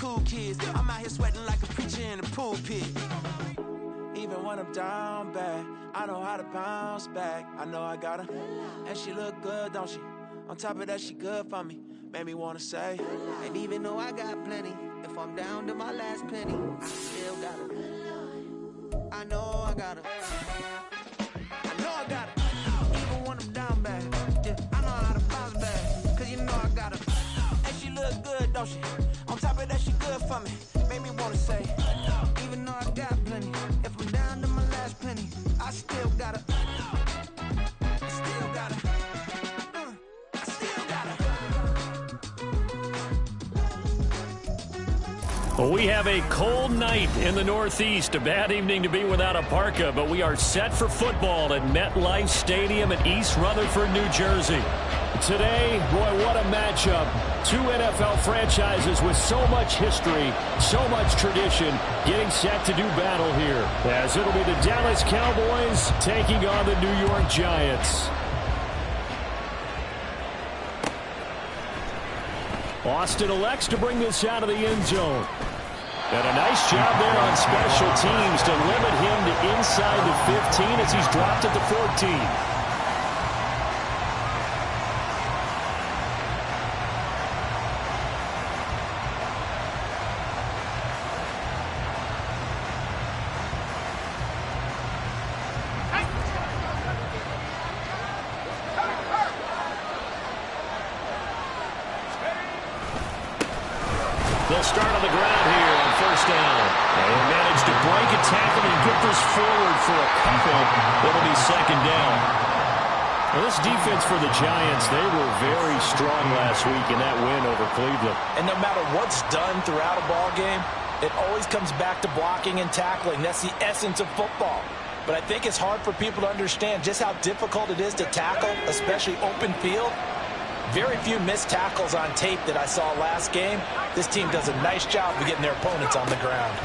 cool kids. I'm out here sweating like a preacher in the pulpit. Even when I'm down bad, I know how to bounce back. I know I got her, and she look good, don't she? On top of that, she good for me. Made me wanna say, and even though I got plenty, if I'm down to my last penny, I still got her. I know I got her. I know I got her. Even when I'm down bad, yeah, I know how to bounce back. Cause you know I got her, and she look good, don't she? On top of that, she good for me. Made me wanna say, even though I got plenty, if I'm down to my last penny, I still got her. I still got her. I still got her. Well, we have a cold night in the Northeast. A bad evening to be without a parka, but we are set for football at MetLife Stadium in East Rutherford, New Jersey. Today, boy, what a matchup. Two NFL franchises with so much history, so much tradition, getting set to do battle here. As it'll be the Dallas Cowboys taking on the New York Giants. Austin elects to bring this out of the end zone. And a nice job there on special teams to limit him to inside the 15 as he's dropped at the 14. They'll start on the ground here on first down. They managed to break a tackle and get this forward for a couple. It'll be second down. Well, this defense for the Giants, they were very strong last week in that win over Cleveland. And no matter what's done throughout a ball game, it always comes back to blocking and tackling. That's the essence of football. But I think it's hard for people to understand just how difficult it is to tackle, especially open field. Very few missed tackles on tape that I saw last game. This team does a nice job of getting their opponents on the ground.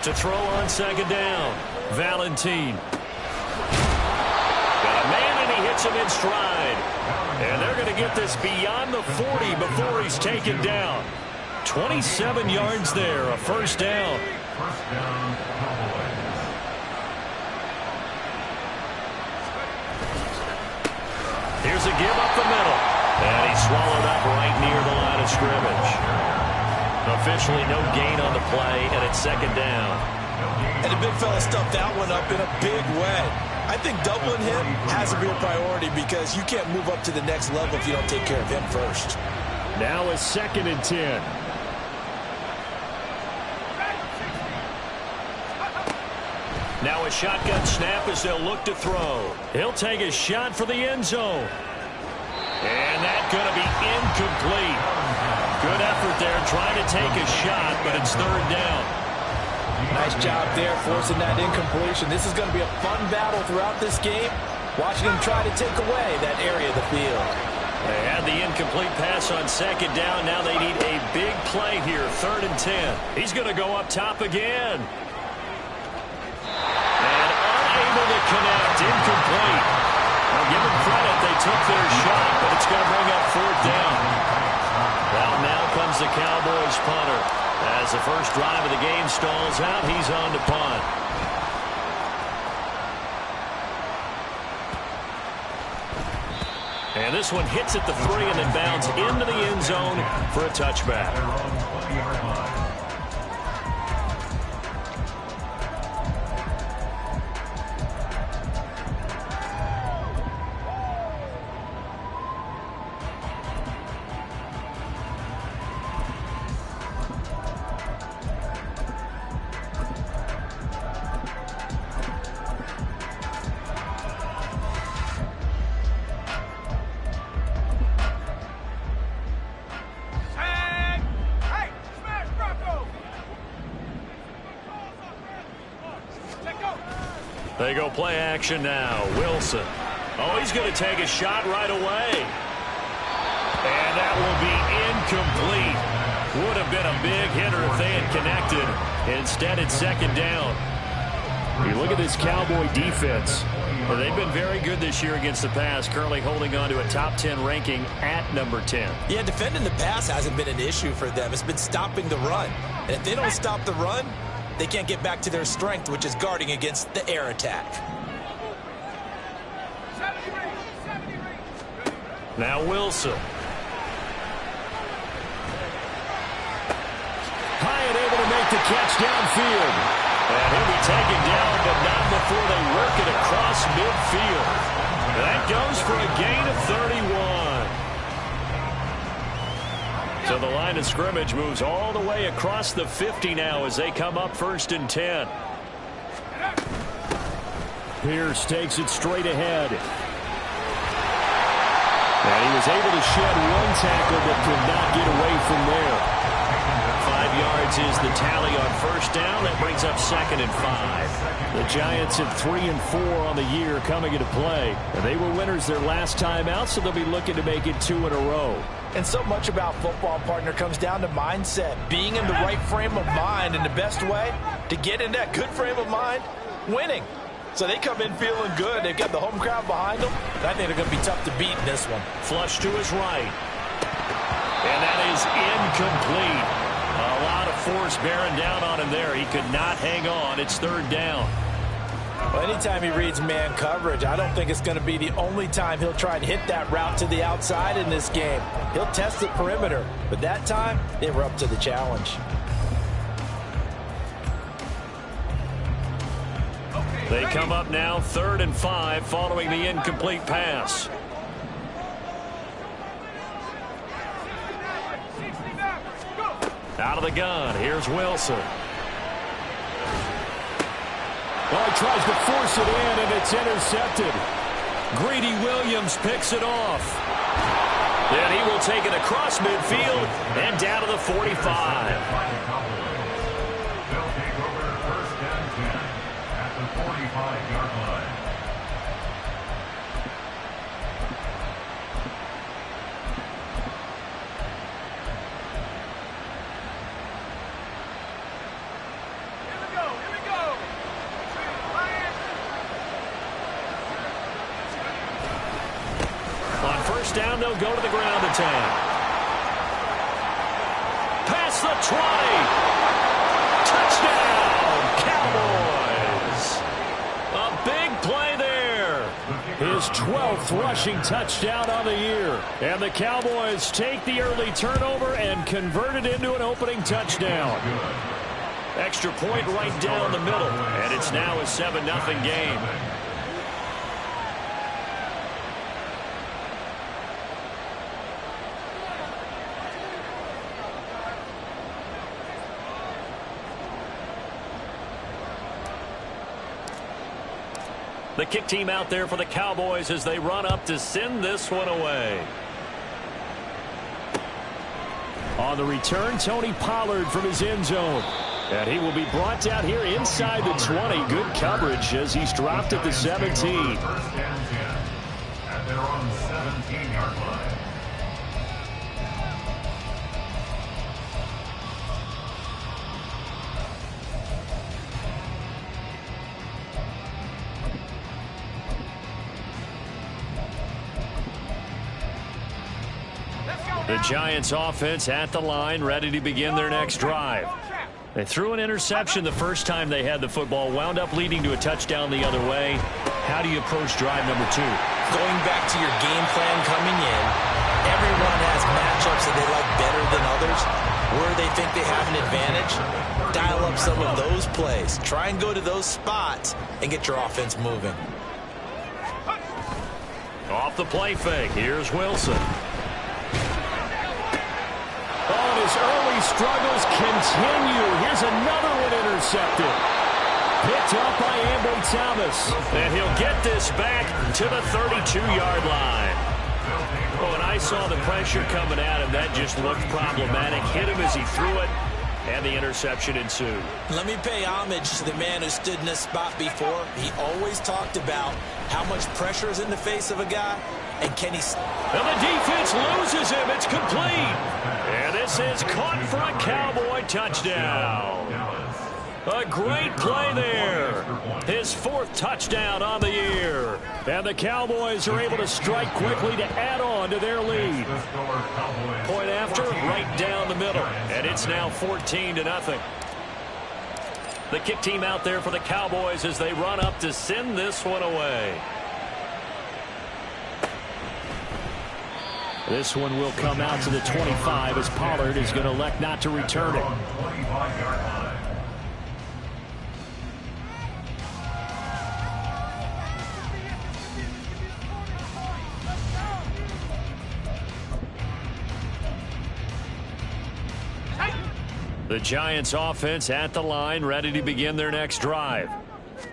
To throw on second down, Valentine. Got a man, and he hits him in stride. And they're going to get this beyond the 40 before he's taken down. 27 yards there, a first down. Here's a give up the middle. And he's swallowed up right near the line of scrimmage. Officially no gain on the play, and it's second down. And the big fella stuffed that one up in a big way. I think doubling him has to be a priority because you can't move up to the next level if you don't take care of him first. Now a 2nd and 10. Now a shotgun snap as they'll look to throw. He'll take a shot for the end zone. And that's going to be incomplete. Good effort there trying to take a shot, but it's third down. Nice job there forcing that incompletion. This is going to be a fun battle throughout this game. Watching him try to take away that area of the field. They had the incomplete pass on second down. Now they need a big play here, 3rd and 10. He's going to go up top again. And unable to connect, incomplete. Now give them credit, they took their shot, but it's going to bring up 4th down. Well, now comes the Cowboys punter. As the first drive of the game stalls out, he's on to punt. And this one hits at the 3 and then bounds into the end zone for a touchback. They go play action now. Wilson. Oh, he's going to take a shot right away. And that will be incomplete. Would have been a big hitter if they had connected. Instead, it's second down. You look at this Cowboy defense. Well, they've been very good this year against the pass, currently holding on to a top 10 ranking at number 10. Yeah, defending the pass hasn't been an issue for them. It's been stopping the run. And if they don't stop the run, they can't get back to their strength, which is guarding against the air attack. Now Wilson. Hyatt able to make the catch downfield. And he'll be taken down, but not before they work it across midfield. That goes for a gain of 31. So the line of scrimmage moves all the way across the 50 now as they come up 1st and 10. Pierce takes it straight ahead. And he was able to shed one tackle but could not get away from there. 5 yards is the tally on 1st down. That brings up 2nd and 5. The Giants at 3 and 4 on the year coming into play. And they were winners their last time out, so they'll be looking to make it 2 in a row. And so much about football, partner, comes down to mindset. Being in the right frame of mind, and the best way to get in that good frame of mind, winning. So they come in feeling good. They've got the home crowd behind them. And I think they're going to be tough to beat in this one. Flush to his right. And that is incomplete. A lot of force bearing down on him there. He could not hang on. It's 3rd down. Well, anytime he reads man coverage, I don't think it's going to be the only time he'll try and hit that route to the outside in this game. He'll test the perimeter. But that time, they were up to the challenge. They come up now 3rd and 5 following the incomplete pass. Out of the gun, here's Wilson. Well, he tries to force it in, and it's intercepted. Greedy Williams picks it off. Then he will take it across midfield and down to the 45. They'll take over 1st and 10 at the 45-yard line. On 1st down, they'll go to the ground attack. Past the 20. Touchdown, Cowboys. A big play there. His 12th rushing touchdown on the year. And the Cowboys take the early turnover and convert it into an opening touchdown. Extra point right down the middle. And it's now a 7-0 game. The kick team out there for the Cowboys as they run up to send this one away. On the return, Tony Pollard from his end zone. And he will be brought down here inside the 20. Good coverage as he's dropped at the 17. 1st and 10 at their own 17-yard line. The Giants offense at the line, ready to begin their next drive. They threw an interception the first time they had the football, wound up leading to a touchdown the other way. How do you approach drive number 2? Going back to your game plan coming in, everyone has matchups that they like better than others. Where they think they have an advantage, dial up some of those plays. Try and go to those spots and get your offense moving. Off the play fake, here's Wilson. Oh, his early struggles continue. Here's another one intercepted. Picked up by Ambry Thomas. And he'll get this back to the 32-yard line. Oh, and I saw the pressure coming at him. That just looked problematic. Hit him as he threw it, and the interception ensued. Let me pay homage to the man who stood in this spot before. He always talked about how much pressure is in the face of a guy, and can he... And the defense loses him. It's complete. And this is caught for a Cowboy touchdown. A great play there. His 4th touchdown on the year. And the Cowboys are able to strike quickly to add on to their lead. Point after, right down the middle. And it's now 14-0. The kick team out there for the Cowboys as they run up to send this one away. This one will come out to the 25 as Pollard is going to elect not to return it. The Giants offense at the line, ready to begin their next drive.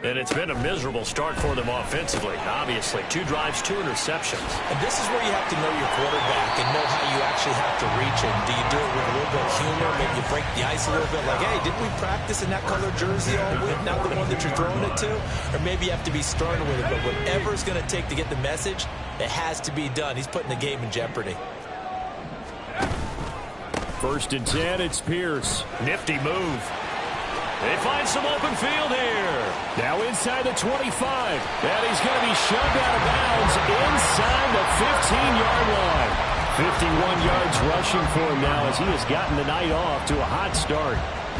And it's been a miserable start for them offensively, obviously. 2 drives, 2 interceptions. And this is where you have to know your quarterback and know how you actually have to reach him. Do you do it with a little bit of humor? Maybe you break the ice a little bit, like, hey, didn't we practice in that color jersey all week, not the one that you're throwing it to? Or maybe you have to be stern with it, but whatever it's going to take to get the message, it has to be done. He's putting the game in jeopardy. 1st and 10, it's Pierce. Nifty move. They find some open field here. Now inside the 25. And he's going to be shoved out of bounds inside the 15-yard line. 51 yards rushing for him now as he has gotten the night off to a hot start.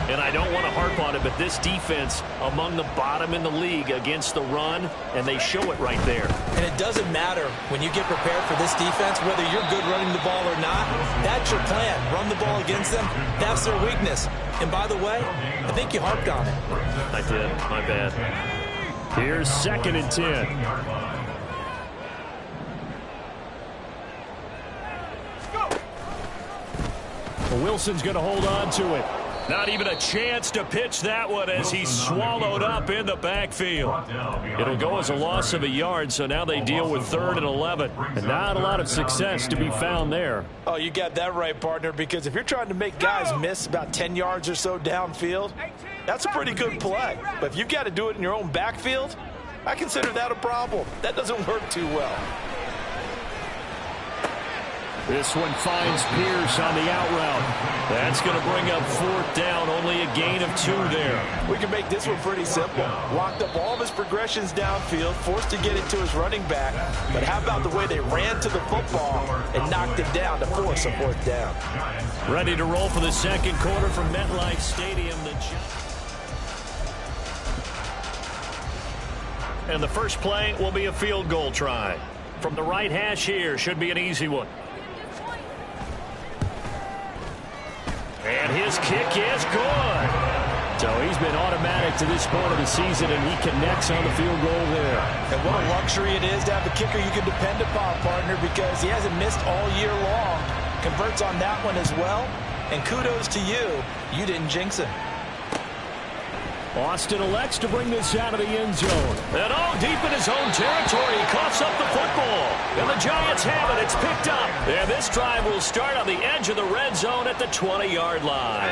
And I don't want to harp on it, but this defense among the bottom in the league against the run, and they show it right there. And it doesn't matter when you get prepared for this defense, whether you're good running the ball or not. That's your plan. Run the ball against them. That's their weakness. And by the way, I think you harped on it. I did. My bad. Here's 2nd and 10. Wilson's going to hold on to it. Not even a chance to pitch that one as he's swallowed up in the backfield. It'll go as a loss of a yard, so now they deal with 3rd and 11. And not a lot of success to be found there. Oh, you got that right, partner, because if you're trying to make guys miss about 10 yards or so downfield, that's a pretty good play. But if you've got to do it in your own backfield, I consider that a problem. That doesn't work too well. This one finds Pierce on the out route. That's going to bring up 4th down, only a gain of 2 there. We can make this one pretty simple. Locked up all of his progressions downfield, forced to get it to his running back. But how about the way they ran to the football and knocked him down to force a 4th down? Ready to roll for the 2nd quarter from MetLife Stadium. And the first play will be a field goal try. From the right hash here, should be an easy one. And his kick is good. So he's been automatic to this point of the season, and he connects on the field goal there. And what a luxury it is to have a kicker you can depend upon, partner, because he hasn't missed all year long. Converts on that one as well. And kudos to you. You didn't jinx him. Austin elects to bring this out of the end zone. And deep in his own territory, he coughs up the football. And the Giants have it. It's picked up. And this drive will start on the edge of the red zone at the 20-yard line.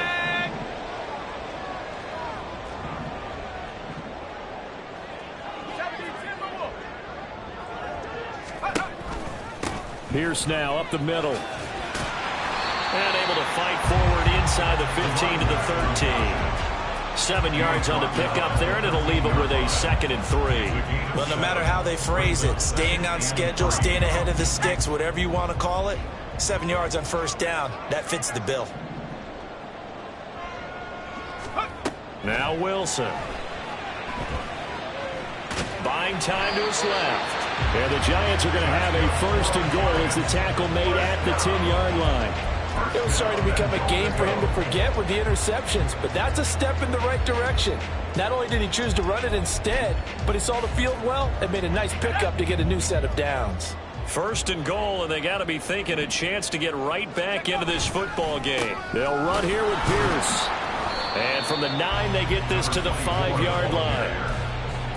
Pierce now up the middle. And able to fight forward inside the 15 to the 13. 7 yards on the pickup there, and it'll leave it with a 2nd and 3. Well, no matter how they phrase it, staying on schedule, staying ahead of the sticks, whatever you want to call it, 7 yards on 1st down, that fits the bill. Now Wilson. Buying time to his left. And the Giants are going to have a 1st and goal as the tackle made at the 10-yard line. It was starting to become a game for him to forget with the interceptions, but that's a step in the right direction. Not only did he choose to run it instead, but he saw the field well and made a nice pickup to get a new set of downs. 1st and goal, and they got to be thinking a chance to get right back into this football game. They'll run here with Pierce. And from the 9, they get this to the 5-yard line.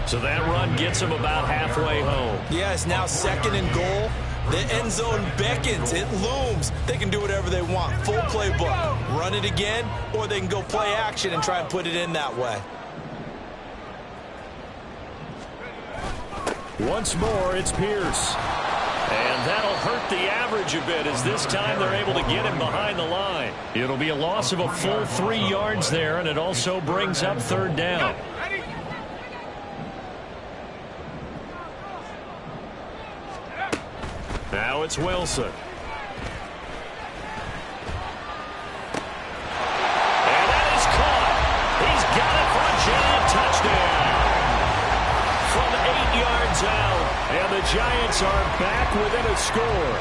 So that run gets them about halfway home. Yeah, it's now 2nd and goal. The end zone beckons. It looms. They can do whatever they want. Full playbook. Run it again, or they can go play action and try and put it in that way. Once more, it's Pierce. And that'll hurt the average a bit as this time they're able to get him behind the line. It'll be a loss of a full 3 yards there, and it also brings up third down. Now it's Wilson. And that is caught. He's got it for a giant touchdown. From 8 yards out, and the Giants are back within a score.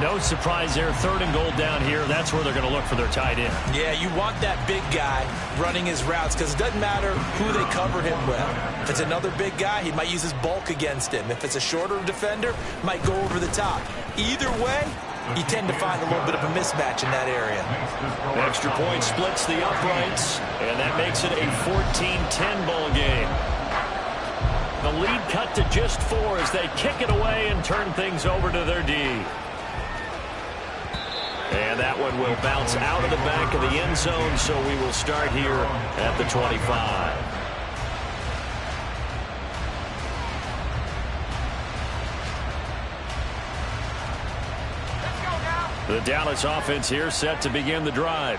No surprise there, 3rd and goal down here. That's where they're going to look for their tight end. Yeah, you want that big guy running his routes because it doesn't matter who they cover him with. If it's another big guy, he might use his bulk against him. If it's a shorter defender, might go over the top. Either way, you tend to find a little bit of a mismatch in that area. Extra point splits the uprights, and that makes it a 14-10 ball game. The lead cut to just 4 as they kick it away and turn things over to their D. And that one will bounce out of the back of the end zone, so we will start here at the 25. The Dallas offense here set to begin the drive.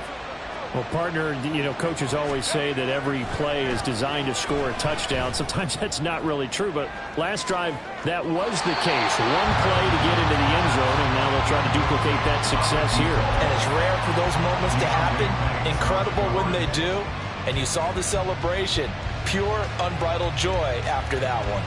Well, partner, you know, coaches always say that every play is designed to score a touchdown. Sometimes that's not really true, but last drive, that was the case. One play to get into the end zone, and now they'll try to duplicate that success here. And it's rare for those moments to happen. Incredible when they do. And you saw the celebration. Pure, unbridled joy after that one.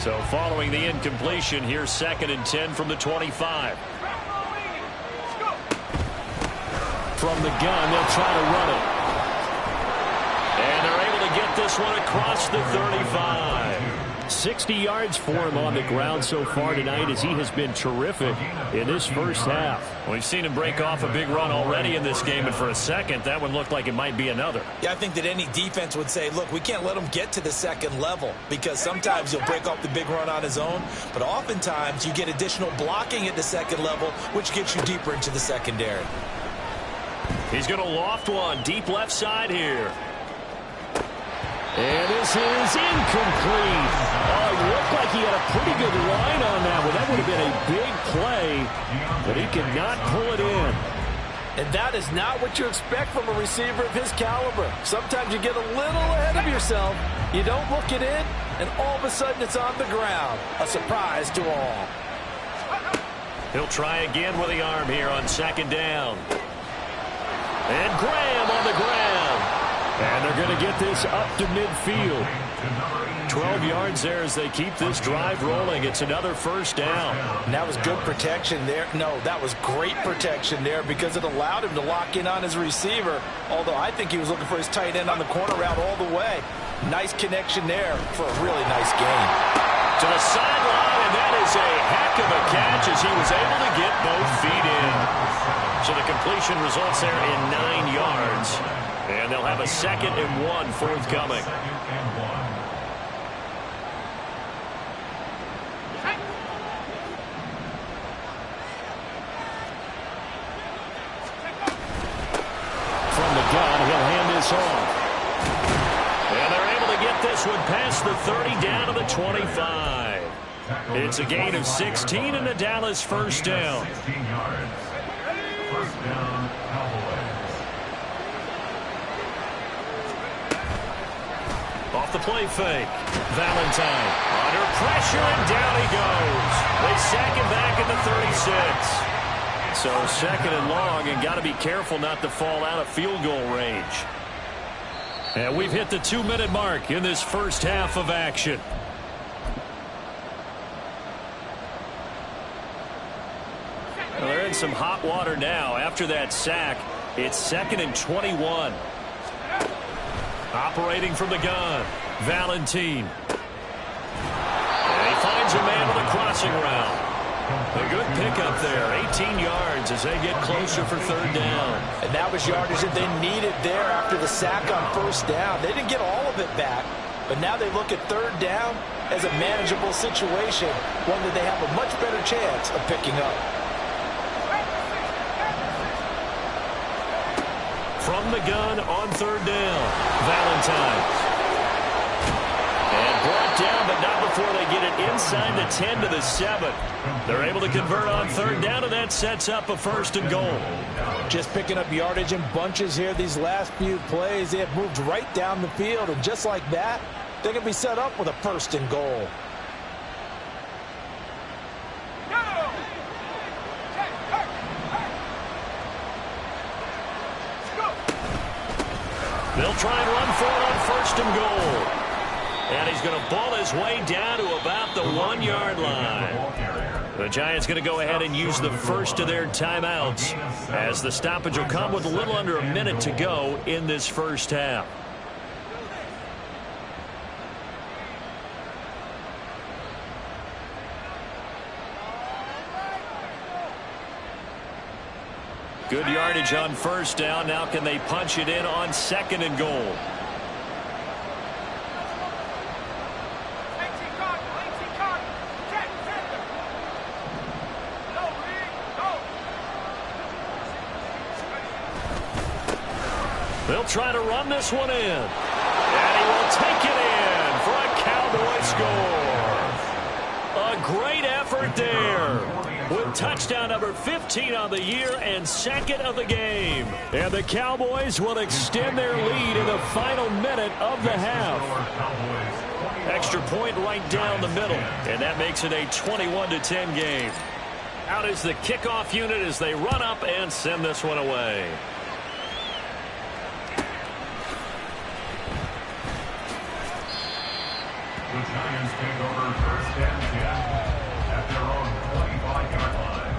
So following the incompletion, here's 2nd and 10 from the 25. From the gun, they'll try to run it. And they're able to get this one across the 35. 60 yards for him on the ground so far tonight as he has been terrific in this first half. We've seen him break off a big run already in this game, and for a second, that one looked like it might be another. Yeah, I think that any defense would say, look, we can't let him get to the second level because sometimes he'll break off the big run on his own, but oftentimes you get additional blocking at the second level, which gets you deeper into the secondary. He's going to loft one deep left side here. And this is incomplete. Oh, it looked like he had a pretty good line on that one. That would have been a big play, but he could not pull it in. And that is not what you expect from a receiver of his caliber. Sometimes you get a little ahead of yourself. You don't look it in, and all of a sudden it's on the ground. A surprise to all. He'll try again with the arm here on 2nd down. And Graham on the ground. And they're going to get this up to midfield. 12 yards there as they keep this drive rolling. It's another first down. And that was good protection there. No, that was great protection there because it allowed him to lock in on his receiver, although I think he was looking for his tight end on the corner route all the way. Nice connection there for a really nice gain. To the sideline, and that is a heck of a catch as he was able to get both feet in. So the completion results there in 9 yards. And they'll have a 2nd and 1 forthcoming. From the gun, he'll hand this off. And they're able to get this one past the 30 down to the 25. It's a gain of 16 and a Dallas first down. 16 yards. First down, Cowboys. Off the play fake. Valentine under pressure, and down he goes. They sack him back at the 36. So 2nd and long, and got to be careful not to fall out of field goal range. And we've hit the 2-minute mark in this first half of action. Well, they're in some hot water now. After that sack, it's 2nd and 21. Operating from the gun, Valentine. And he finds a man on the crossing route. A good pickup there, 18 yards as they get closer for 3rd down. And that was yardage that they needed there after the sack on 1st down. They didn't get all of it back, but now they look at 3rd down as a manageable situation, one that they have a much better chance of picking up. from the gun on third down. Valentine. And brought down, but not before they get it inside the 10 to the 7. They're able to convert on third down, and that sets up a 1st and goal. Just picking up yardage in bunches here these last few plays. They have moved right down the field, and just like that, they can be set up with a 1st and goal. They'll try and run for it on 1st and goal. And he's going to ball his way down to about the 1-yard line. The Giants going to go ahead and use the first of their timeouts, as the stoppage will come with a little under a minute to go in this first half. Good yardage on 1st down. Now can they punch it in on 2nd and goal? They'll try to run this one in. And he will take it in for a Cowboy score. A great effort there, with touchdown number 15 on the year and 2nd of the game. And the Cowboys will extend their lead in the final minute of the half. Extra point right down the middle, and that makes it a 21-10 game. Out is the kickoff unit as they run up and send this one away. The Giants take over 1st and 10 at their own 25-yard line.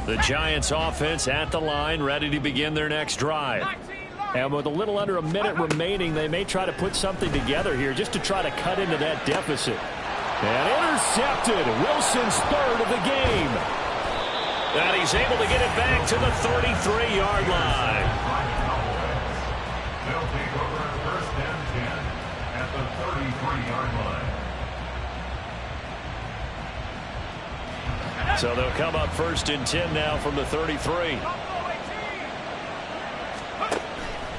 The Giants offense at the line, ready to begin their next drive. And with a little under a minute remaining, they may try to put something together here just to try to cut into that deficit. And intercepted. Wilson's 3rd of the game. And he's able to get it back to the 33-yard line. They'll take over 1st and 10 at the 33-yard line. So they'll come up 1st and 10 now from the 33.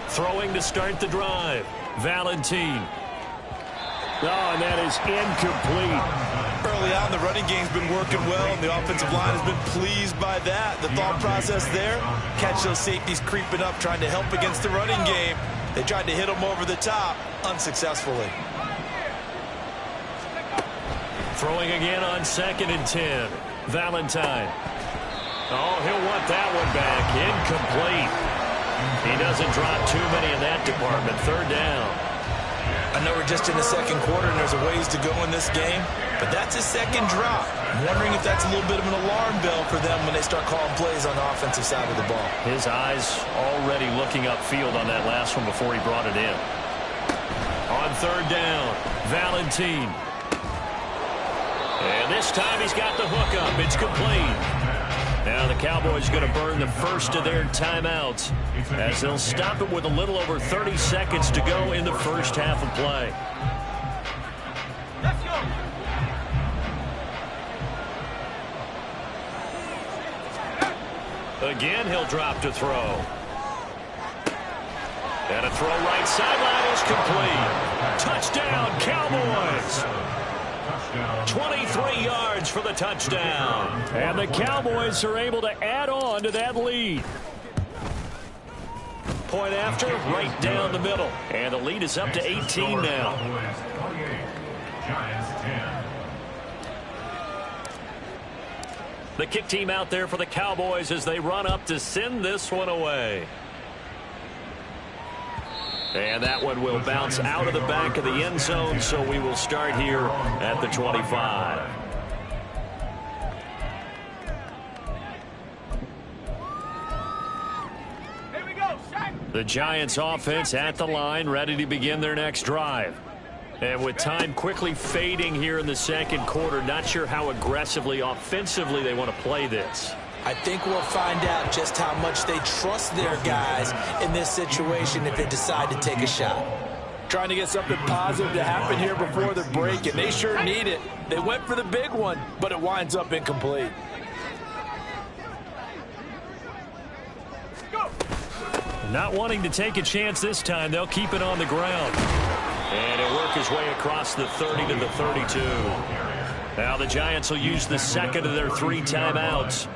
Throwing to start the drive. Valentine. Oh, and that is incomplete. Early on, the running game's been working well, and the offensive line has been pleased by that. The thought process there, catch those safeties creeping up, trying to help against the running game. They tried to hit them over the top, unsuccessfully. Throwing again on 2nd and 10. Valentine. Oh, he'll want that one back. Incomplete. He doesn't drop too many in that department. 3rd down. I know we're just in the 2nd quarter and there's a ways to go in this game, but that's his 2nd drop. I'm wondering if that's a little bit of an alarm bell for them when they start calling plays on the offensive side of the ball. His eyes already looking upfield on that last one before he brought it in. On 3rd down, Valentine. And this time he's got the hook up. It's complete. Now the Cowboys are going to burn the first of their timeouts as they'll stop it with a little over 30 seconds to go in the first half of play. Let's go. Again, he'll drop to throw. And a throw right sideline is complete. Touchdown, Cowboys. 23 yards for the touchdown. And the Cowboys are able to add on to that lead. Point after, right down the middle. And the lead is up to 18 now. The kick team out there for the Cowboys as they run up to send this one away. And that one will bounce out of the back of the end zone, so we will start here at the 25. Here we go, Shaq. The Giants offense at the line, ready to begin their next drive. And with time quickly fading here in the 2nd quarter, not sure how aggressively, offensively they want to play this. I think we'll find out just how much they trust their guys in this situation if they decide to take a shot. trying to get something positive to happen here before the break, and they sure need it. They went for the big one, but it winds up incomplete. Not wanting to take a chance this time, they'll keep it on the ground. And it'll work his way across the 30 to the 32. Now the Giants will use the second of their 3 timeouts,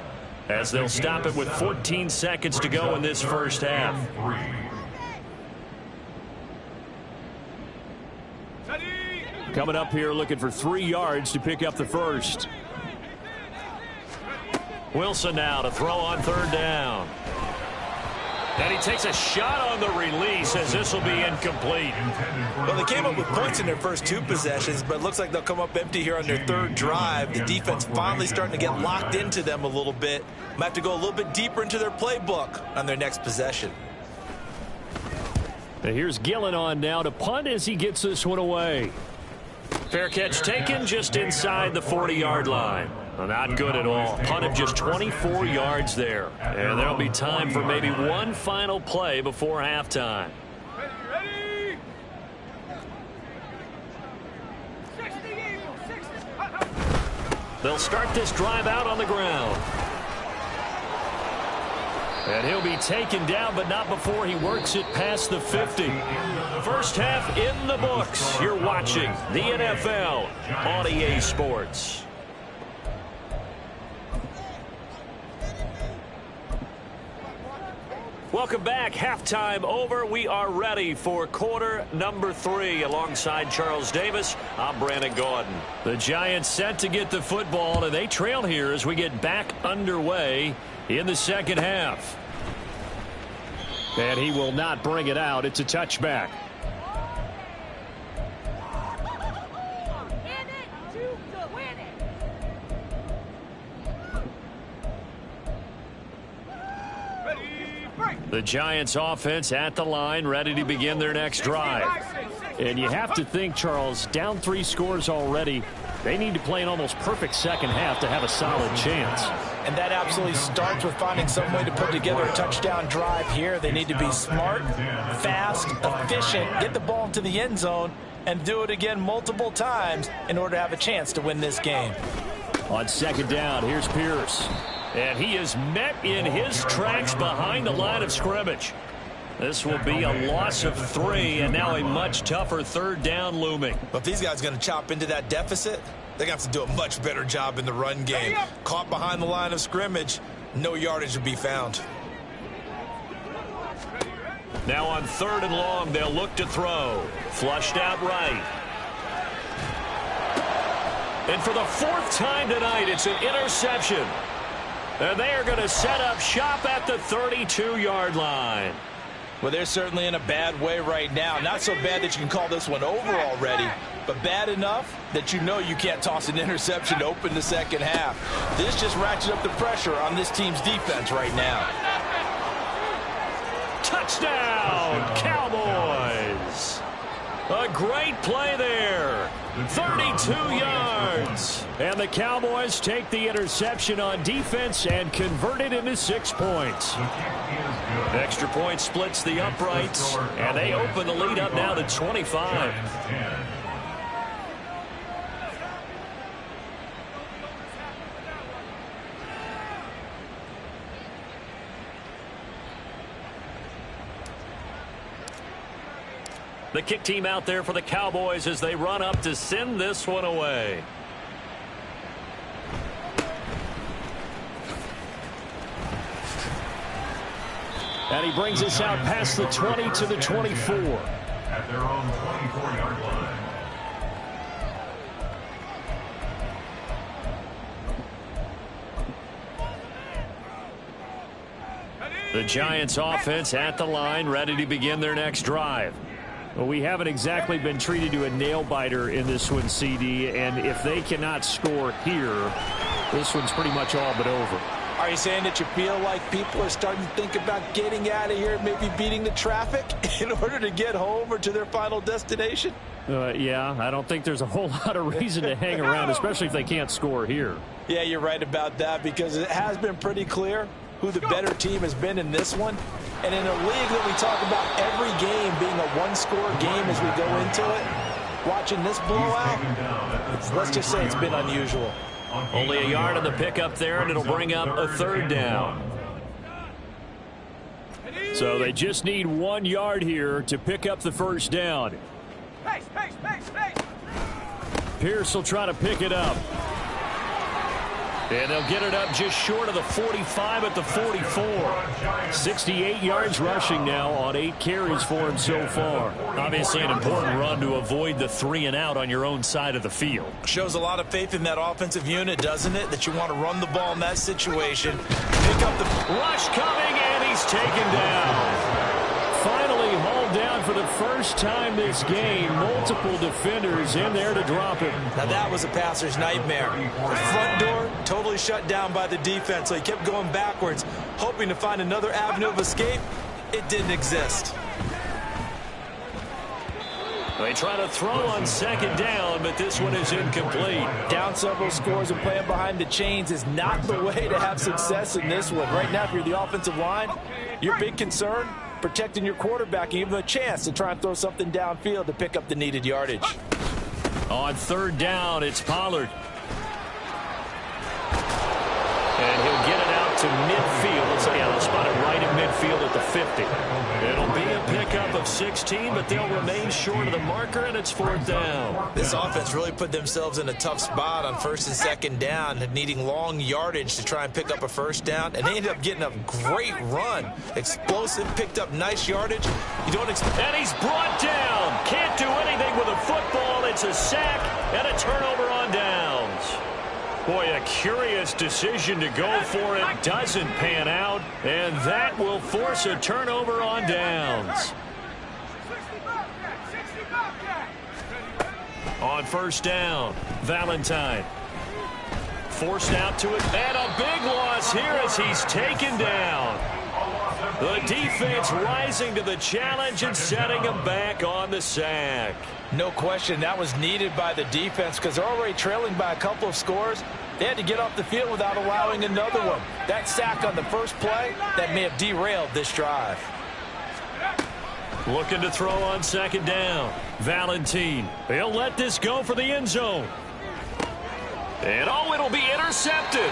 as they'll stop it with 14 seconds to go in this first half. Coming up here looking for 3 yards to pick up the first. Wilson now to throw on 3rd down. And he takes a shot on the release, as this will be incomplete. Well, they came up with points in their first 2 possessions, but it looks like they'll come up empty here on their 3rd drive. The defense finally starting to get locked into them a little bit. Might have to go a little bit deeper into their playbook on their next possession. And here's Gillen on now to punt as he gets this one away. Fair catch taken just inside the 40-yard line. Well, not good at all. Punt of just 24 yards there. And there'll be time for maybe one final play before halftime. Ready? 60 Eagles, 60. They'll start this drive out on the ground. And he'll be taken down, but not before he works it past the 50. First half in the books. You're watching the NFL on EA Sports. Welcome back. Halftime over. We are ready for quarter number 3. Alongside Charles Davis, I'm Brandon Gordon. The Giants set to get the football, and they trail here as we get back underway in the second half. And he will not bring it out. It's a touchback. The Giants offense at the line, ready to begin their next drive. And you have to think, Charles, down 3 scores already. They need to play an almost perfect second half to have a solid chance. And that absolutely starts with finding some way to put together a touchdown drive here. They need to be smart, fast, efficient, get the ball into the end zone, and do it again multiple times in order to have a chance to win this game. On second down, here's Pierce. And he is met in his tracks behind the line of scrimmage. This will be a loss of 3, and now a much tougher 3rd down looming. But if these guys are going to chop into that deficit, they're going to have to do a much better job in the run game. Caught behind the line of scrimmage, no yardage to be found. Now on 3rd and long, they'll look to throw. Flushed out right. And for the 4th time tonight, it's an interception. And they are going to set up shop at the 32-yard line. Well, they're certainly in a bad way right now. Not so bad that you can call this one over already, but bad enough that you know you can't toss an interception to open the second half. This just ratchets up the pressure on this team's defense right now. Touchdown, Cowboys! A great play there. 32 yards. And the Cowboys take the interception on defense and convert it into 6 points. Extra point splits the uprights, and they open the lead up now to 25. The kick team out there for the Cowboys as they run up to send this one away. And he brings us out past the 20 to the 24. At their own 24-yard line. The Giants offense at the line, ready to begin their next drive. Well, we haven't exactly been treated to a nail-biter in this one, CD, and if they cannot score here, this one's pretty much all but over. Are you saying that you feel like people are starting to think about getting out of here, maybe beating the traffic in order to get home or to their final destination? Yeah, I don't think there's a whole lot of reason to hang around, especially if they can't score here. Yeah, you're right about that, because it has been pretty clear who the better team has been in this one. And in a league that we talk about every game being a one-score game as we go into it, watching this blowout, let's just say it's been unusual. Only a yard on the pickup there, and it'll bring up a third down. So they just need 1 yard here to pick up the first down. Pace, pace, pace, pace. Pierce will try to pick it up. And they'll get it up just short of the 45 at the 44. 68 yards rushing now on 8 carries for him so far. Obviously an important run to avoid the 3 and out on your own side of the field. Shows a lot of faith in that offensive unit, doesn't it? That you want to run the ball in that situation. Pick up the rush coming, and he's taken down. Finally hauled down for the first time this game. Multiple defenders in there to drop him. Now that was a passer's nightmare. The front door totally shut down by the defense, so he kept going backwards, hoping to find another avenue of escape. It didn't exist. They try to throw on second down, but this one is incomplete. Down several scores and playing behind the chains is not the way to have success in this one. Right now, if you're the offensive line, your big concern, protecting your quarterback and give him a chance to try and throw something downfield to pick up the needed yardage. On third down, it's Pollard. And he'll get it out to midfield. Let's say they'll spot it right at midfield at the 50. It'll be a pickup of 16, but they'll remain short of the marker, and it's fourth down. This offense really put themselves in a tough spot on first and second down, needing long yardage to try and pick up a first down, and they ended up getting a great run. Explosive, picked up nice yardage. You don't expect. And he's brought down. Can't do anything with a football. It's a sack and a turnover on downs. Boy, a curious decision to go for it. Doesn't pan out, and that will force a turnover on downs. On first down, Valentine. Forced out to it, and a big loss here as he's taken down. The defense rising to the challenge and setting him back on the sack. No question, that was needed by the defense because they're already trailing by a couple of scores. They had to get off the field without allowing another one. That sack on the first play, that may have derailed this drive. Looking to throw on second down. Valentine. They'll let this go for the end zone. And it'll be intercepted.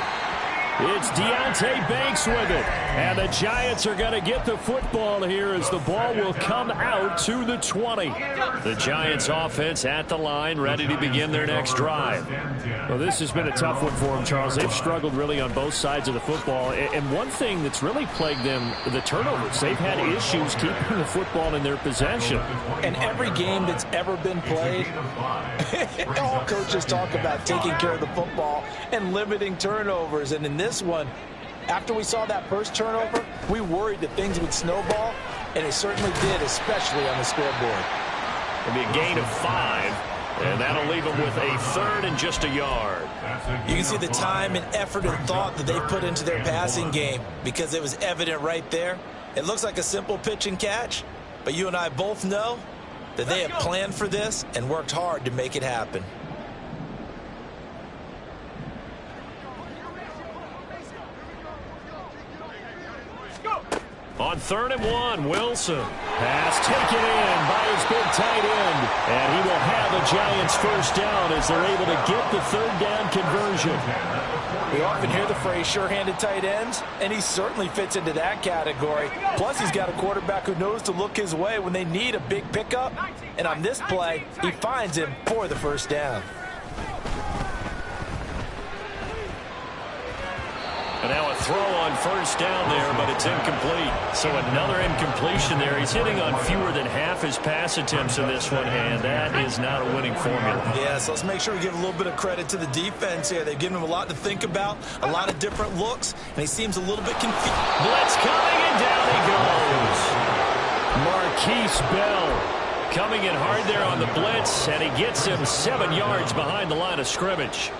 It's Deonte Banks with it. And the Giants are going to get the football here as the ball will come out to the 20. The Giants offense at the line, ready to begin their next drive. Well, this has been a tough one for them, Charles. They've struggled really on both sides of the football. And one thing that's really plagued them, the turnovers. They've had issues keeping the football in their possession. And every game that's ever been played, all coaches talk about taking care of the football and limiting turnovers. And in this one, after we saw that first turnover, we worried that things would snowball, and it certainly did, especially on the scoreboard. It'll be a gain of 5, and that'll leave them with a third and just a yard. You can see the time and effort and thought that they put into their passing game because it was evident right there. It looks like a simple pitch and catch, but you and I both know that they have planned for this and worked hard to make it happen. On 3rd and 1, Wilson. Pass taken in by his big tight end. And he will have the Giants first down as they're able to get the third down conversion. We often hear the phrase sure-handed tight ends, and he certainly fits into that category. Plus, he's got a quarterback who knows to look his way when they need a big pickup. And on this play, he finds him for the first down. And now a throw on first down there, but it's incomplete. So another incompletion there. He's hitting on fewer than half his pass attempts in this one, and that is not a winning formula. Yeah, so let's make sure we give a little bit of credit to the defense here. They've given him a lot to think about, a lot of different looks, and he seems a little bit confused. Blitz coming, and down he goes. Marquise Bell coming in hard there on the blitz, and he gets him 7 yards behind the line of scrimmage.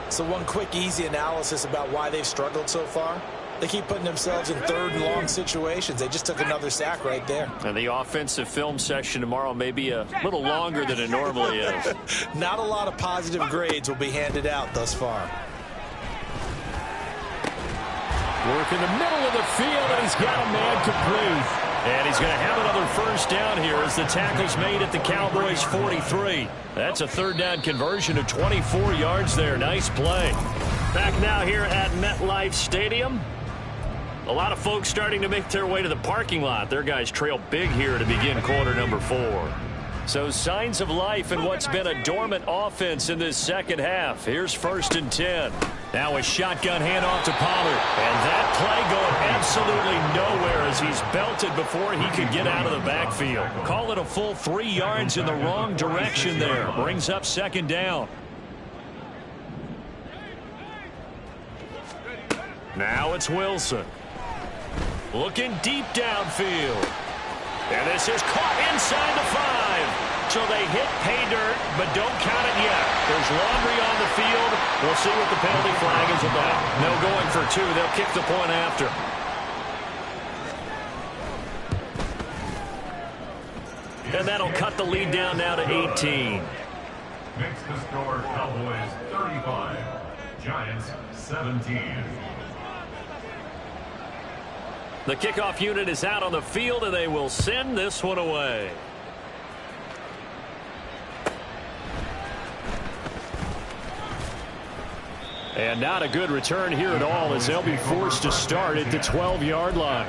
So one quick, easy analysis about why they've struggled so far. They keep putting themselves in 3rd and long situations. They just took another sack right there. And the offensive film session tomorrow may be a little longer than it normally is. Not a lot of positive grades will be handed out thus far. Work in the middle of the field, and he's got a man complete. And he's going to have another first down here as the tackle's made at the Cowboys' 43. That's a third down conversion of 24 yards there. Nice play. Back now here at MetLife Stadium. A lot of folks starting to make their way to the parking lot. Their guys trail big here to begin quarter number 4. So signs of life in what's been a dormant offense in this second half. Here's 1st and 10. Now a shotgun handoff to Pollard. And that play going absolutely nowhere as he's belted before he could get out of the backfield. Call it a full 3 yards in the wrong direction there. Brings up 2nd down. Now it's Wilson. Looking deep downfield. And this is caught inside the 5. So they hit pay dirt, but don't count it yet. There's laundry on the field. We'll see what the penalty flag is about. No going for 2. They'll kick the point after. And that'll cut the lead down now to 18. Makes the score Cowboys 35, Giants 17. The kickoff unit is out on the field, and they will send this one away. And not a good return here at all as they'll be forced to start at the 12-yard line.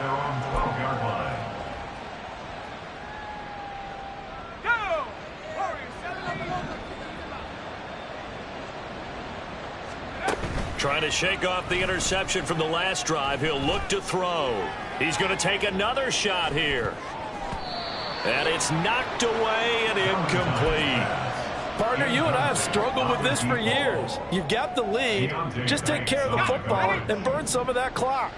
Trying to shake off the interception from the last drive. He'll look to throw. He's going to take another shot here. And it's knocked away and incomplete. Partner, you and I have struggled with this for years. You've got the lead. Just take care of the football and burn some of that clock.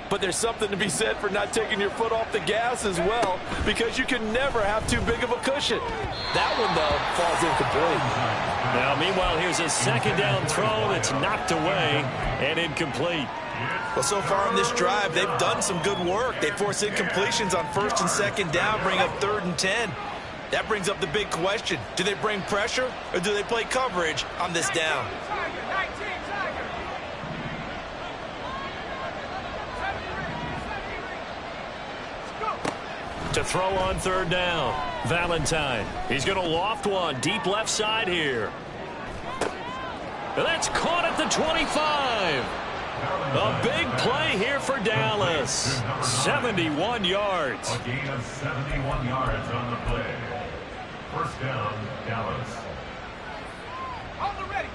But there's something to be said for not taking your foot off the gas as well, because you can never have too big of a cushion. That one, though, falls incomplete. Now, meanwhile, here's a 2nd down throw that's knocked away and incomplete. Well, so far on this drive, they've done some good work. They force incompletions on 1st and 2nd down, bring up 3rd and 10. That brings up the big question. Do they bring pressure or do they play coverage on this down? To throw on 3rd down, Valentine. He's going to loft one deep left side here. And that's caught at the 25. A big play here for Dallas. 71 yards. A gain of 71 yards on the play. 1st down, Dallas.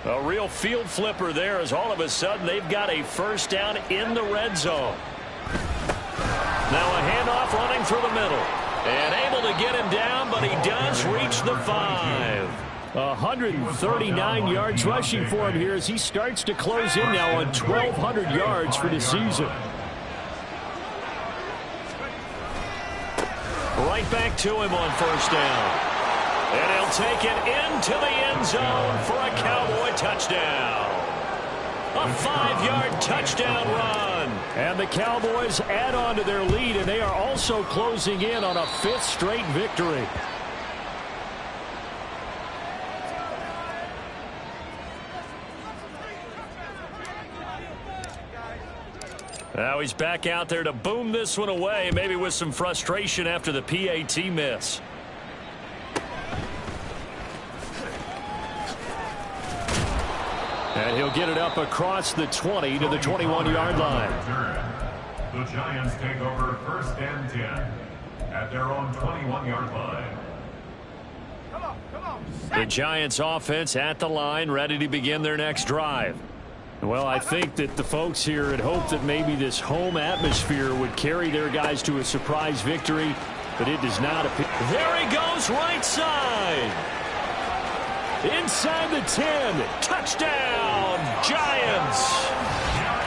A real field flipper there as all of a sudden they've got a 1st down in the red zone. Now a handoff running through the middle. And able to get him down, but he does reach the 5. 139 yards rushing for him here as he starts to close in now on 1,200 yards for the season. Right back to him on 1st down. And he'll take it into the end zone for a Cowboy touchdown. A 5-yard touchdown run. And the Cowboys add on to their lead, and they are also closing in on a 5th straight victory. Now he's back out there to boom this one away, maybe with some frustration after the PAT miss. And he'll get it up across the 20 to the 21-yard line. The Giants take over 1st and 10 at their own 21-yard line. The Giants offense at the line, ready to begin their next drive. Well, I think that the folks here had hoped that maybe this home atmosphere would carry their guys to a surprise victory, but it does not appear. There he goes, right side. Inside the 10. Touchdown, Giants.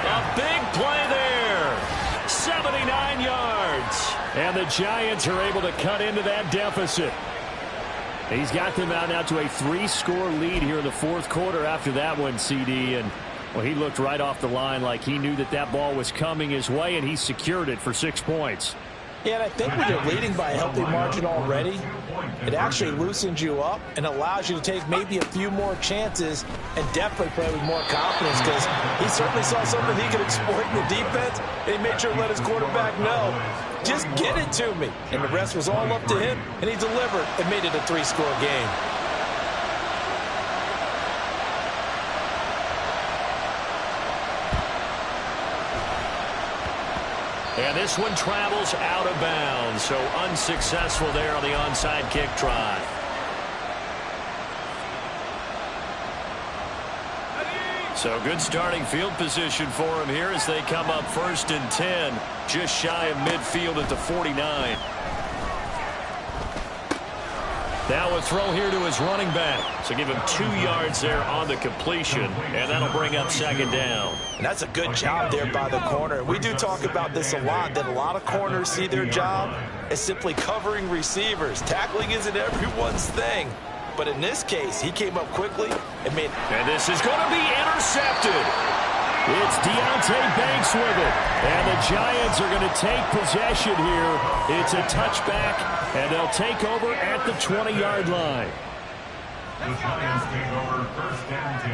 A big play there. 79 yards. And the Giants are able to cut into that deficit. He's got them out now to a 3-score lead here in the 4th quarter after that one, CD. And, well, he looked right off the line like he knew that that ball was coming his way, and he secured it for 6 points. Yeah, and I think when you're leading by a healthy margin already, it actually loosens you up and allows you to take maybe a few more chances and definitely play with more confidence, because he certainly saw something he could exploit in the defense, and he made sure to let his quarterback know, just get it to me. And the rest was all up to him, and he delivered and made it a 3-score game. And this one travels out of bounds, so unsuccessful there on the onside kick try. So good starting field position for him here as they come up 1st and 10, just shy of midfield at the 49. Now a throw here to his running back. So give him 2 yards there on the completion, and that'll bring up 2nd down. And that's a good job there by the corner. We do talk about this a lot, that a lot of corners see their job as simply covering receivers. Tackling isn't everyone's thing. But in this case, he came up quickly and made... And this is going to be intercepted. It's Deonte Banks with it. And the Giants are going to take possession here. It's a touchback, and they'll take over at the 20-yard line. The Giants take over 1st and 10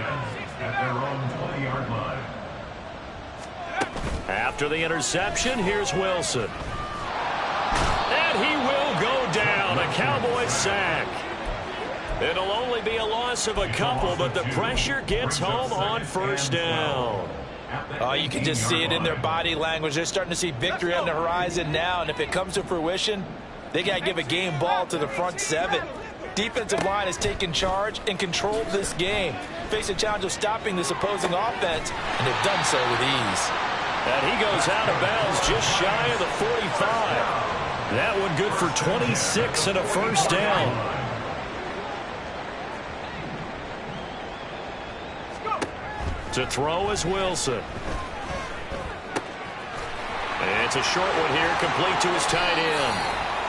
at their own 20-yard line. After the interception, here's Wilson. And he will go down. A Cowboys sack. It'll only be a loss of a couple, but the pressure gets home on 1st down. Oh, you can just see it in their body language. They're starting to see victory on the horizon now, and if it comes to fruition, they got to give a game ball to the front 7. Defensive line has taken charge and controlled this game. Face a challenge of stopping this opposing offense, and they've done so with ease. And he goes out of bounds just shy of the 45. That one good for 26 and a 1st down. To throw is Wilson. It's a short one here, complete to his tight end.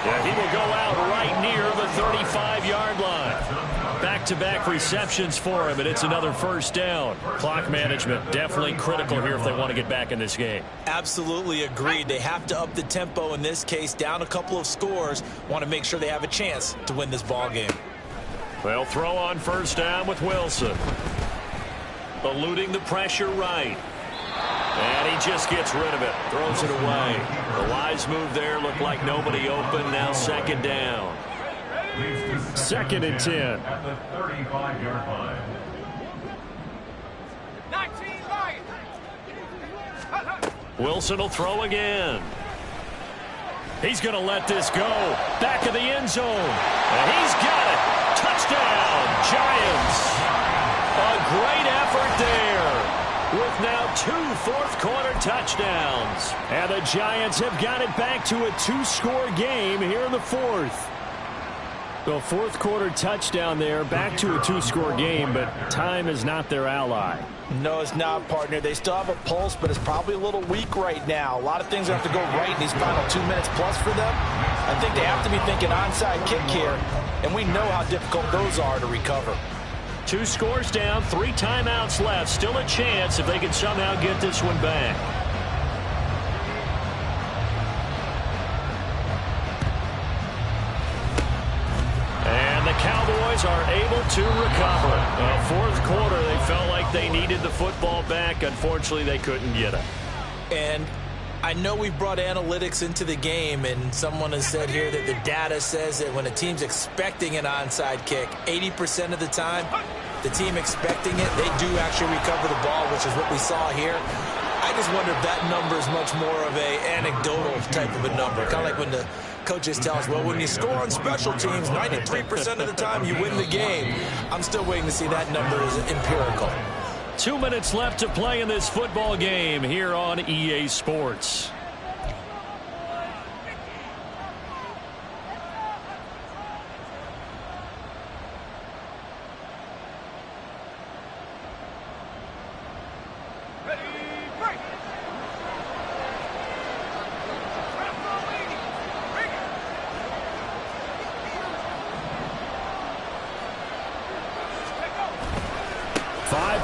Yeah, he will go out right near the 35-yard line. Back-to-back receptions for him, and it's another 1st down. Clock management definitely critical here if they want to get back in this game. Absolutely agreed. They have to up the tempo in this case, down a couple of scores. Want to make sure they have a chance to win this ball game. They'll throw on 1st down with Wilson. Eluding the pressure right. And he just gets rid of it. Throws it away. The wise move there. Looked like nobody open. Now 2nd down. 2nd and 10. At the 35-yard line. 19 Lions. Wilson will throw again. He's going to let this go. Back of the end zone. And he's got it. Touchdown, Giants. A great effort there with now 2 fourth-quarter touchdowns. And the Giants have got it back to a 2-score game here in the 4th. The 4th-quarter touchdown there, back to a 2-score game, but time is not their ally. No, it's not, partner. They still have a pulse, but it's probably a little weak right now. A lot of things have to go right in these final 2 minutes plus for them. I think they have to be thinking onside kick here, and we know how difficult those are to recover. 2 scores down, 3 timeouts left. Still a chance if they can somehow get this one back. And the Cowboys are able to recover. 4th quarter, they felt like they needed the football back. Unfortunately, they couldn't get it. And I know we brought analytics into the game, and someone has said here that the data says that when a team's expecting an onside kick, 80% of the time, the team expecting it, they do actually recover the ball, which is what we saw here. I just wonder if that number is much more of a anecdotal type of a number. Kind of like when the coaches tell us, well, when you score on special teams, 93% of the time you win the game. I'm still waiting to see that number is empirical. 2 minutes left to play in this football game here on EA Sports.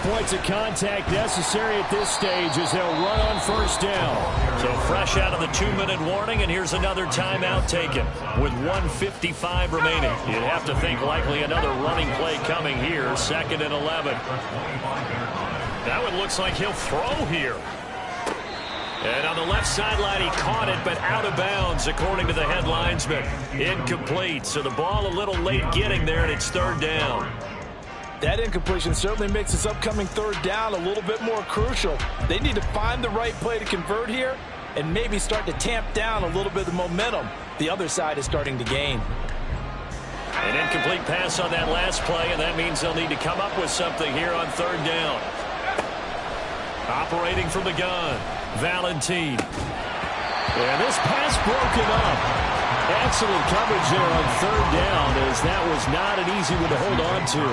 points of contact necessary at this stage as they'll run on first down. So fresh out of the 2-minute warning, and here's another timeout taken with 1:55 remaining. You'd have to think likely another running play coming here, 2nd and 11. That one looks like he'll throw here. And on the left sideline, he caught it, but out of bounds, according to the head linesman. Incomplete, so the ball a little late getting there, and it's 3rd down. That incompletion certainly makes this upcoming 3rd down a little bit more crucial. They need to find the right play to convert here and maybe start to tamp down a little bit of the momentum the other side is starting to gain. An incomplete pass on that last play, and that means they'll need to come up with something here on 3rd down. Operating from the gun, Valentine. And this pass broken up. Excellent coverage there on 3rd down, as that was not an easy one to hold on to.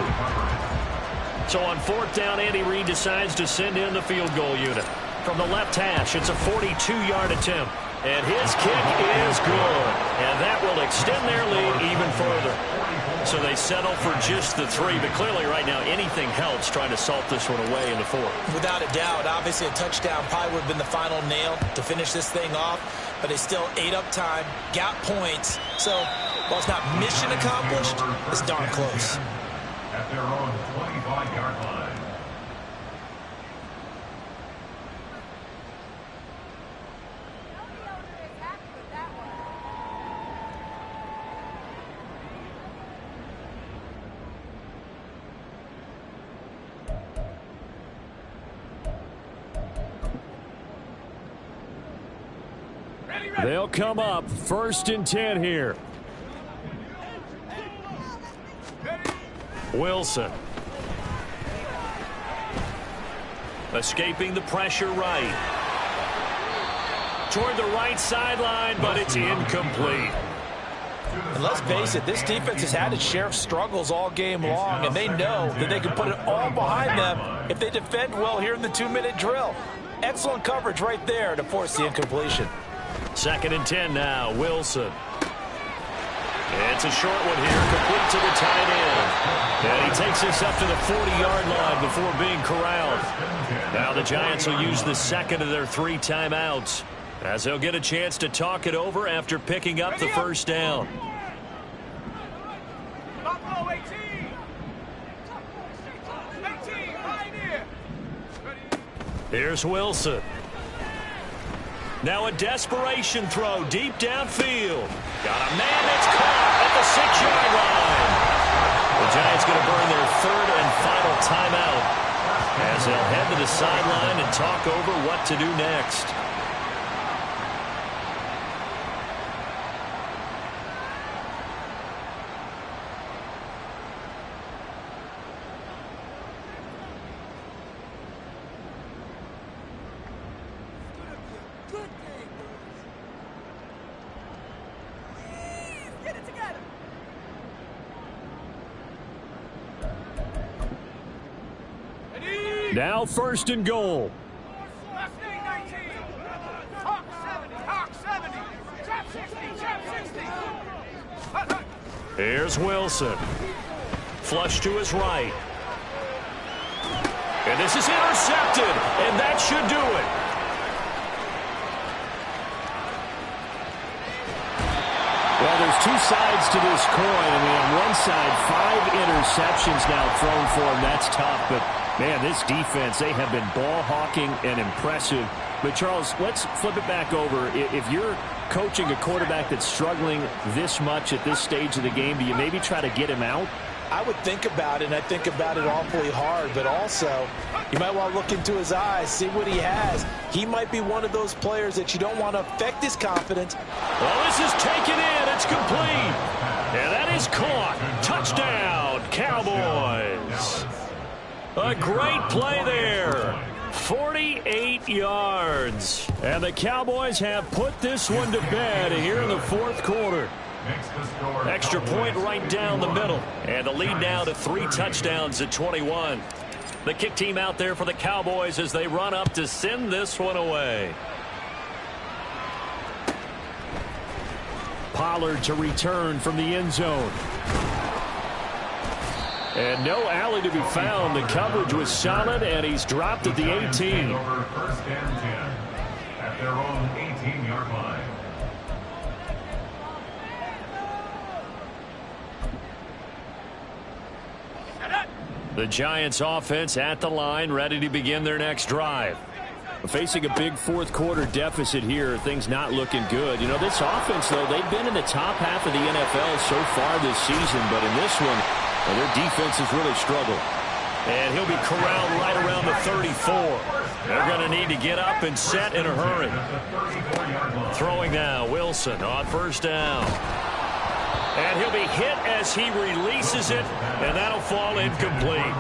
So on 4th down, Andy Reid decides to send in the field goal unit. From the left hash, it's a 42-yard attempt. And his kick is good. And that will extend their lead even further. So they settle for just the 3. But clearly right now, anything helps trying to salt this one away in the 4th. Without a doubt, obviously a touchdown probably would have been the final nail to finish this thing off. But they still ate up time, got points. So while it's not mission accomplished, it's darn close. At their own 25-yard line. They'll come up 1st and 10 here. Wilson. Escaping the pressure right. Toward the right sideline, but it's incomplete. And let's face it, this defense has had its share of struggles all game long, and they know that they can put it all behind them if they defend well here in the 2-minute drill. Excellent coverage right there to force the incompletion. 2nd and 10 now, Wilson. It's a short one here, complete to the tight end. And he takes this up to the 40-yard line before being corralled. Now the Giants will use the 2nd of their 3 timeouts, as they'll get a chance to talk it over after picking up the 1st down. Buffalo 18. 18, right here. Here's Wilson. Now a desperation throw deep downfield. Got a man that's caught at the 6-yard line. The Giants going to burn their 3rd and final timeout as they'll head to the sideline and talk over what to do next. Now 1st and goal. Hawk 70. Trap 60. Here's Wilson. Flush to his right. And this is intercepted, and that should do it. Well, there's 2 sides to this coin. I mean, on one side, 5 interceptions now thrown for him. That's tough, but man, this defense, they have been ball hawking and impressive. But, Charles, let's flip it back over. If you're coaching a quarterback that's struggling this much at this stage of the game, do you maybe try to get him out? I would think about it, and I think about it awfully hard, but also you might want to look into his eyes, see what he has. He might be one of those players that you don't want to affect his confidence. Well, this is taken in. It's complete. And that is caught. Touchdown, Cowboys. A great play there. 48 yards. And the Cowboys have put this one to bed here in the 4th quarter. Extra point right down the middle. And the lead now to 3 touchdowns at 21. The kick team out there for the Cowboys as they run up to send this one away. Pollard to return from the end zone. And no alley to be found. The coverage was solid, and he's dropped at the 18. Over first and 10 at their own 18-yard line. The Giants offense at the line, ready to begin their next drive. Facing a big fourth-quarter deficit here, things not looking good. You know, this offense, though, they've been in the top half of the NFL so far this season, but in this one, their defense has really struggled. And he'll be corralled right around the 34. They're going to need to get up and set in a hurry. Throwing now, Wilson on first down. And he'll be hit as he releases it, and that'll fall incomplete.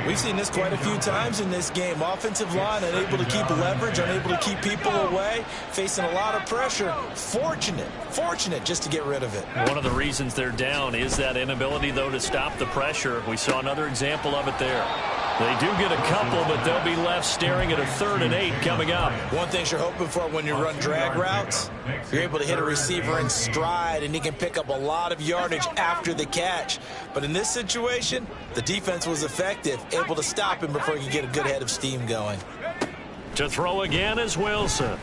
We've seen this quite a few times in this game. Offensive line unable to keep leverage, unable to keep people away, facing a lot of pressure. Fortunate just to get rid of it. One of the reasons they're down is that inability, though, to stop the pressure. We saw another example of it there. They do get a couple, but they'll be left staring at a 3rd and 8 coming up. One thing you're hoping for when you run drag routes, you're able to hit a receiver in stride, and he can pick up a lot of yardage after the catch. But in this situation, the defense was effective, able to stop him before he could get a good head of steam going. To throw again is Wilson.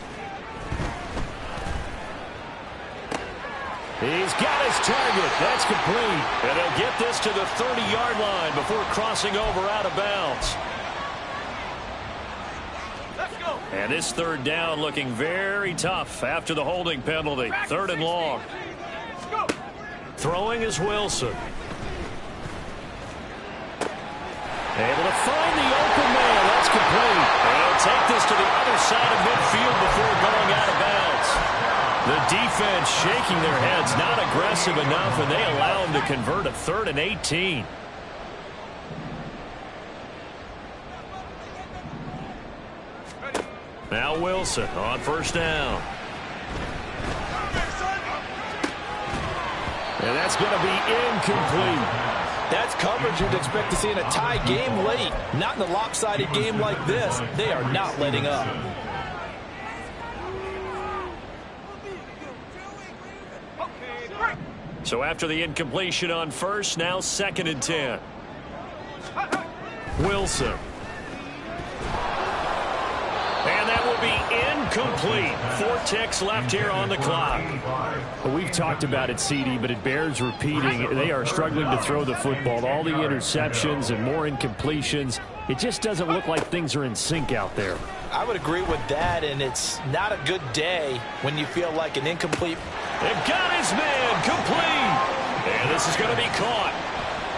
He's got his target. That's complete. And he'll get this to the 30-yard line before crossing over out of bounds. Let's go. And this 3rd down looking very tough after the holding penalty. 3rd and long. Let's go. Throwing is Wilson. Able to find the open man. That's complete. And he'll take this to the other side of midfield before going out of bounds. The defense shaking their heads, not aggressive enough, and they allow him to convert a 3rd and 18. Now Wilson on first down. And that's going to be incomplete. That's coverage you'd expect to see in a tie game late. Not in a lopsided game like this. They are not letting up. So after the incompletion on first, now 2nd and 10. Wilson. And that will be incomplete. 4 ticks left here on the clock. Well, we've talked about it, CD, but it bears repeating. They are struggling to throw the football. All the interceptions and more incompletions. It just doesn't look like things are in sync out there. I would agree with that, and it's not a good day when you feel like an incomplete. They've got his man complete. And this is going to be caught.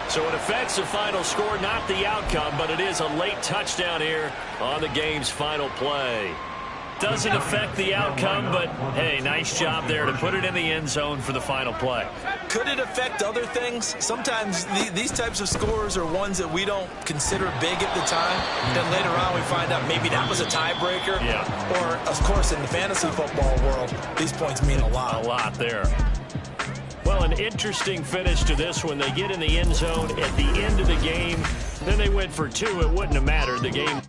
So it affects the final score, not the outcome, but it is a late touchdown here on the game's final play. Doesn't affect the outcome, but, hey, nice job there to put it in the end zone for the final play. Could it affect other things? Sometimes these types of scores are ones that we don't consider big at the time. Then later on we find out maybe that was a tiebreaker. Yeah. Or, of course, in the fantasy football world, these points mean a lot. A lot there. Well, an interesting finish to this one. They get in the end zone at the end of the game. Then they went for 2. It wouldn't have mattered. The game